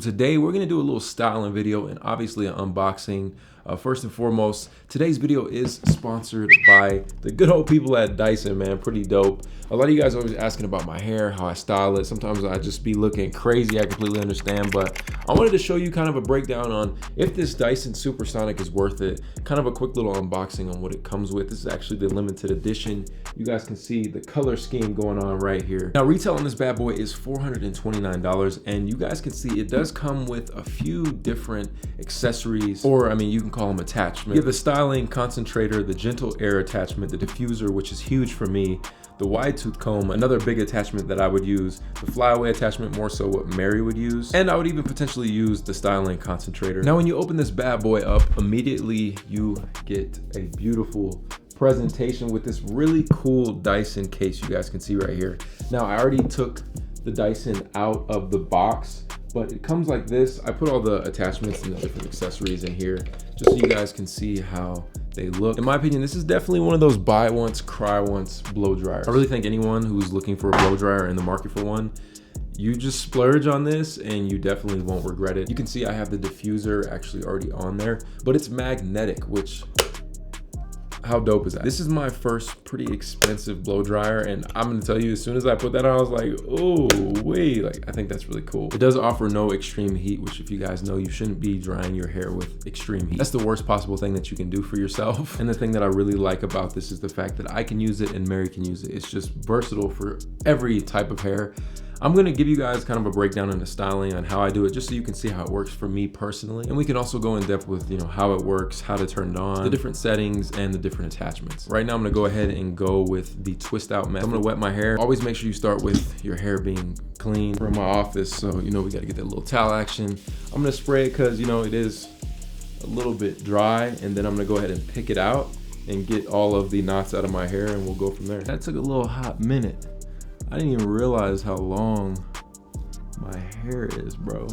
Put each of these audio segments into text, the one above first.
Today we're gonna do a little styling video and obviously an unboxing. First and foremost, today's video is sponsored by the good old people at Dyson, man. Pretty dope. A lot of you guys are always asking about my hair, how I style it. Sometimes I just be looking crazy, I completely understand, but I wanted to show you kind of a breakdown on if this Dyson Supersonic is worth it. Kind of a quick little unboxing on what it comes with. This is actually the limited edition. You guys can see the color scheme going on right here. Now, retail on this bad boy is $429, and you guys can see it does come with a few different accessories, or I mean, you can call them attachments. You have the styling concentrator, the gentle air attachment, the diffuser, which is huge for me, the wide tooth comb, another big attachment that I would use, the Flyaway attachment, more so what Mary would use, and I would even potentially use the styling concentrator. Now, when you open this bad boy up, immediately you get a beautiful presentation with this really cool Dyson case you guys can see right here. Now, I already took the Dyson out of the box, but it comes like this. I put all the attachments and the different accessories in here just so you guys can see how they look. In my opinion, this is definitely one of those buy once, cry once blow dryers. I really think anyone who's looking for a blow dryer in the market for one, you just splurge on this and you definitely won't regret it. You can see I have the diffuser actually already on there, but it's magnetic, which, how dope is that? This is my first pretty expensive blow dryer, and I'm gonna tell you, as soon as I put that on, I was like, oh wait, like I think that's really cool. It does offer no extreme heat, which if you guys know, you shouldn't be drying your hair with extreme heat. That's the worst possible thing that you can do for yourself. And the thing that I really like about this is the fact that I can use it and Mary can use it. It's just versatile for every type of hair. I'm gonna give you guys kind of a breakdown on the styling on how I do it, just so you can see how it works for me personally. And we can also go in depth with, how it works, how to turn it on, the different settings, and the different attachments. Right now, I'm gonna go ahead and go with the twist out method. I'm gonna wet my hair. Always make sure you start with your hair being clean. We're in my office, so we gotta get that little towel action. I'm gonna spray it because it is a little bit dry, and then I'm gonna go ahead and pick it out and get all of the knots out of my hair, and we'll go from there. That took a little hot minute. I didn't even realize how long my hair is, bro.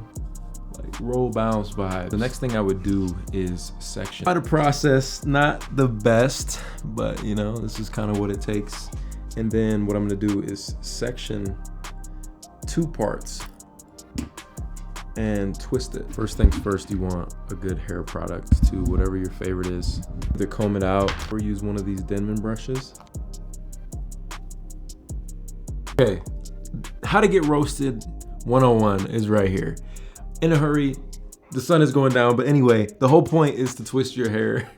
Like, roll bounce vibes. The next thing I would do is section. Quite a process, not the best, but this is kind of what it takes. And then what I'm gonna do is section 2 parts and twist it. First things first, you want a good hair product to whatever your favorite is. Either comb it out or use one of these Denman brushes. Okay, how to get roasted 101 is right here. In a hurry, the sun is going down, but anyway, the whole point is to twist your hair.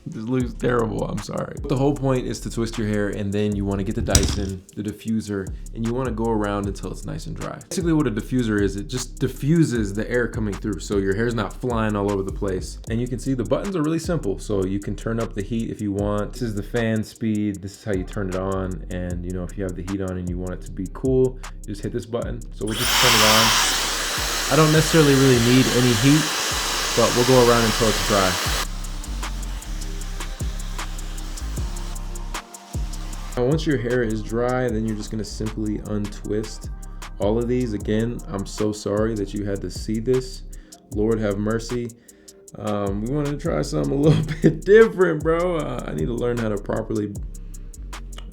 This looks terrible, I'm sorry. The whole point is to twist your hair, and then you wanna get the Dyson, the diffuser, and you wanna go around until it's nice and dry. Basically what a diffuser is, it just diffuses the air coming through, so your hair's not flying all over the place. And you can see the buttons are really simple, so you can turn up the heat if you want. This is the fan speed, this is how you turn it on, and if you have the heat on and you want it to be cool, you just hit this button. So we'll just turn it on. I don't necessarily really need any heat, but we'll go around until it's dry. Now, once your hair is dry, then you're just gonna simply untwist all of these. Again, I'm so sorry that you had to see this. Lord have mercy. We wanted to try something a little bit different, bro. I need to learn how to properly,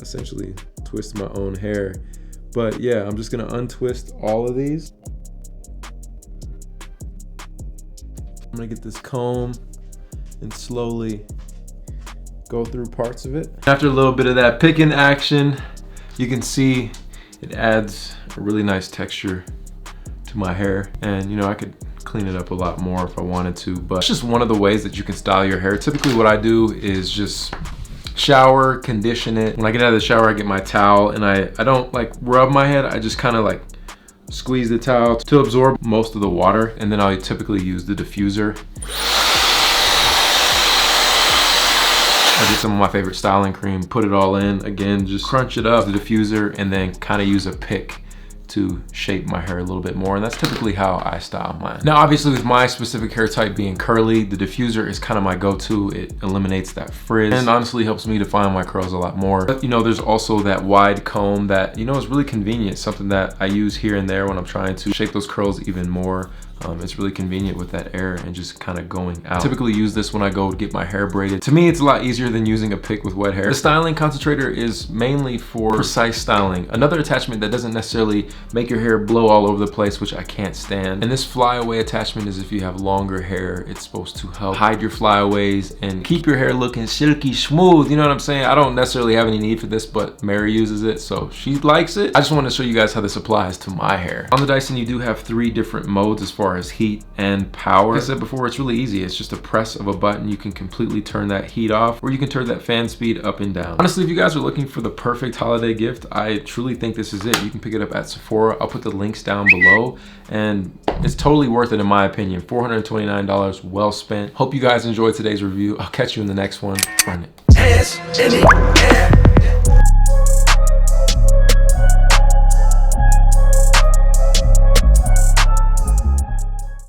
essentially, twist my own hair. But yeah, I'm just gonna untwist all of these. I'm gonna get this comb and slowly go through parts of it. After a little bit of that picking action, you can see it adds a really nice texture to my hair. And I could clean it up a lot more if I wanted to, but it's just one of the ways that you can style your hair. Typically what I do is just shower, condition it. When I get out of the shower, I get my towel and I don't like rub my head. I just kind of like squeeze the towel to absorb most of the water. And then I typically use the diffuser. I get some of my favorite styling cream, put it all in. Again, just crunch it up, the diffuser, and then kind of use a pick to shape my hair a little bit more. And that's typically how I style mine. Now, obviously with my specific hair type being curly, the diffuser is kind of my go-to. It eliminates that frizz and honestly helps me define my curls a lot more. But there's also that wide comb that, is really convenient. Something that I use here and there when I'm trying to shape those curls even more. It's really convenient with that air and just kind of going out. I typically use this when I go to get my hair braided. To me, it's a lot easier than using a pick with wet hair. The styling concentrator is mainly for precise styling. Another attachment that doesn't necessarily make your hair blow all over the place, which I can't stand. And this flyaway attachment is if you have longer hair, it's supposed to help hide your flyaways and keep your hair looking silky smooth. You know what I'm saying? I don't necessarily have any need for this, but Mary uses it, so she likes it. I just want to show you guys how this applies to my hair. On the Dyson, you do have 3 different modes as far as heat and power. Like I said before, it's really easy. It's just a press of a button. You can completely turn that heat off, or you can turn that fan speed up and down. Honestly, if you guys are looking for the perfect holiday gift, I truly think this is it. You can pick it up at Sephora. I'll put the links down below, and it's totally worth it in my opinion. $429 well spent. Hope you guys enjoyed today's review. I'll catch you in the next one. Run it.